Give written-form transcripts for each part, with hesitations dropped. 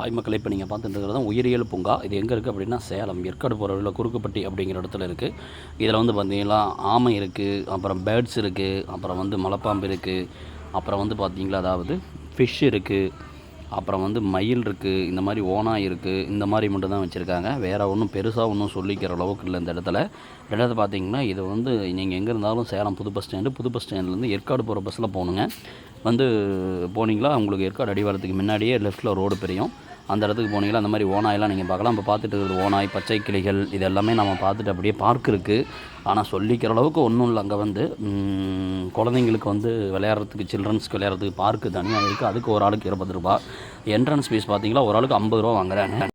Hi மக்களே, இப்போ நீங்கள் பார்த்துட்டு இருக்கிறது தான் உயிரியல் பூங்கா. இது எங்கே இருக்குது அப்படின்னா சேலம் ஏற்காடு போகிற வழியில் குறுக்குப்பட்டி அப்படிங்கிற இடத்துல இருக்குது. இதில் வந்து பார்த்திங்கன்னா ஆமை இருக்குது, அப்புறம் பேர்ட்ஸ் இருக்குது, அப்புறம் வந்து மலைப்பாம்பு இருக்குது, அப்புறம் வந்து பார்த்திங்களா அதாவது ஃபிஷ் இருக்குது, அப்புறம் வந்து மயில் இருக்குது, இந்த மாதிரி ஓனாய் இருக்குது. இந்த மாதிரி மட்டும் தான் வச்சுருக்காங்க. வேறு ஒன்றும் பெருசாக ஒன்றும் சொல்லிக்கிற அளவுக்கு இல்லை இந்த இடத்துல. ரெண்டாவது பார்த்திங்கன்னா இது வந்து நீங்கள் எங்கே இருந்தாலும் சேலம் புது பஸ் ஸ்டாண்ட்லேருந்து ஏற்காடு போகிற பஸ்ஸில் போகணுங்க. வந்து போனீங்களா உங்களுக்கு ஏற்காடு அடிவாரத்துக்கு முன்னாடியே லெஃப்ட்டில் ரோடு பிரியும். அந்த இடத்துக்கு போனீங்களா அந்த மாதிரி ஓனாயெல்லாம் நீங்கள் பார்க்கலாம். இப்போ பார்த்துட்டு இருக்கிறது ஓனாய், பச்சை கிளிகள், இது எல்லாமே நம்ம பார்த்துட்டு அப்படியே பார்க் இருக்குது. ஆனால் சொல்லிக்கிற அளவுக்கு ஒன்றும் இல்லை. அங்கே வந்து குழந்தைங்களுக்கு வந்து விளையாடுறதுக்கு, சில்ட்ரன்ஸ்க்கு விளையாடுறதுக்கு பார்க்கு தனியாக இருக்குது. அதுக்கு ஒரு ஆளுக்கு 20 ரூபா. என்ட்ரன்ஸ் ஃபீஸ் பார்த்தீங்களா ஒரு ஆளுக்கு 50 ரூபா வாங்குறாங்க.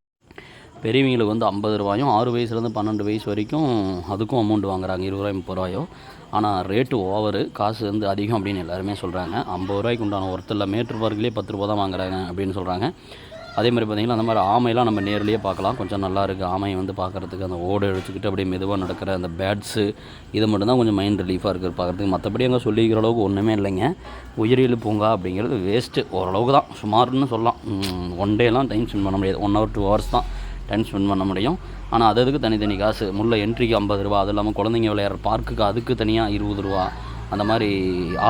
பெரியவங்களுக்கு வந்து 50 ரூபாயும், 6 வயசுலேருந்து 12 வயசு வரைக்கும் அதுக்கும் அமௌண்ட் வாங்குறாங்க, 20 ரூபாய் 30 ரூபாயோ. ஆனால் ரேட்டு ஓவரு, காசு வந்து அதிகம் அப்படின்னு எல்லாருமே சொல்கிறாங்க. 50 ரூபாய்க்கு உண்டான ஒருத்தரில் மேட்ரு பார்க்கிலே 10 ரூபா தான் வாங்குறாங்க அப்படின்னு சொல்கிறாங்க. அதே மாதிரி பார்த்திங்கன்னா அந்த மாதிரி ஆமையெல்லாம் நம்ம நேர்லேயே பார்க்கலாம். கொஞ்சம் நல்லா இருக்குது ஆமையை வந்து பார்க்குறதுக்கு. அந்த ஓடு எடுத்துக்கிட்டு அப்படியே மெதுவாக நடக்கிற அந்த பேட்ஸு, இது மட்டும்தான் கொஞ்சம் மைண்ட் ரிலீஃபாக இருக்குது பார்க்குறதுக்கு. மற்றபடி அங்கே சொல்லிக்கிற அளவுக்கு ஒன்றுமே இல்லைங்க. உயிரியல் பூங்கா அப்படிங்கிறது வேஸ்ட்டு, ஓரளவுக்கு தான், சுமார்னு சொல்லலாம். ஒன் டேலாம் டைம் ஸ்பெண்ட் பண்ண முடியாது, 1 hour 2 hours தான் டைம் ஸ்பெண்ட் பண்ண முடியும். ஆனால் அதுக்கு தனித்தனி காசு. முள்ள என்ட்ரிக்கு 50 ரூபா, அது இல்லாமல் குழந்தைங்க விளையாடுற பார்க்குக்கு அதுக்கு தனியாக 20 ரூபா. அந்த மாதிரி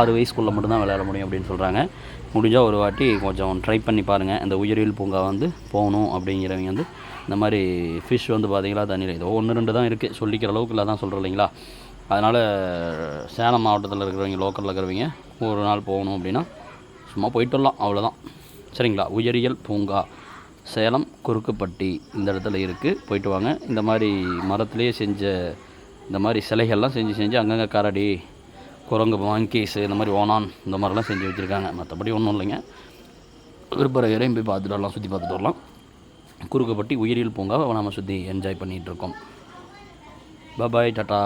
6 வயசுக்குள்ளே மட்டும்தான் விளையாட முடியும் அப்படின்னு சொல்கிறாங்க. முடிஞ்சால் ஒரு வாட்டி கொஞ்சம் ட்ரை பண்ணி பாருங்கள். இந்த உயிரியல் பூங்கா வந்து போகணும் அப்படிங்கிறவங்க வந்து இந்த மாதிரி ஃபிஷ் வந்து பார்த்திங்களா தண்ணியில் ஏதோ 1-2 தான் இருக்குது, சொல்லிக்கிற அளவுக்கு இல்லை தான் சொல்கிறோம் இல்லைங்களா. அதனால் சேலம் மாவட்டத்தில் இருக்கிறவங்க, லோக்கலில் இருக்கிறவங்க ஒரு நாள் போகணும் அப்படின்னா சும்மா போயிட்டு வரலாம், அவ்வளோதான். சரிங்களா. உயிரியல் பூங்கா சேலம் குறுக்குப்பட்டி இந்த இடத்துல இருக்குது, போயிட்டு வாங்க. இந்த மாதிரி மரத்துலேயே செஞ்ச இந்த மாதிரி சிலைகள்லாம் செஞ்சு அங்கங்கே கரடி, குரங்கு, மாங்கீஸு, இந்த மாதிரி ஓனான், இந்த மாதிரிலாம் செஞ்சு வச்சுருக்காங்க. மற்றபடி ஒன்றும் இல்லைங்க. விருப்பம் இறையும் போய் பார்த்துட்டு வரலாம், சுற்றி பார்த்துட்டு வரலாம். குறுக்குப்பட்டி உயிரியல் பூங்காவை நம்ம சுற்றி என்ஜாய் பண்ணிகிட்ருக்கோம். பாய், டாட்டா.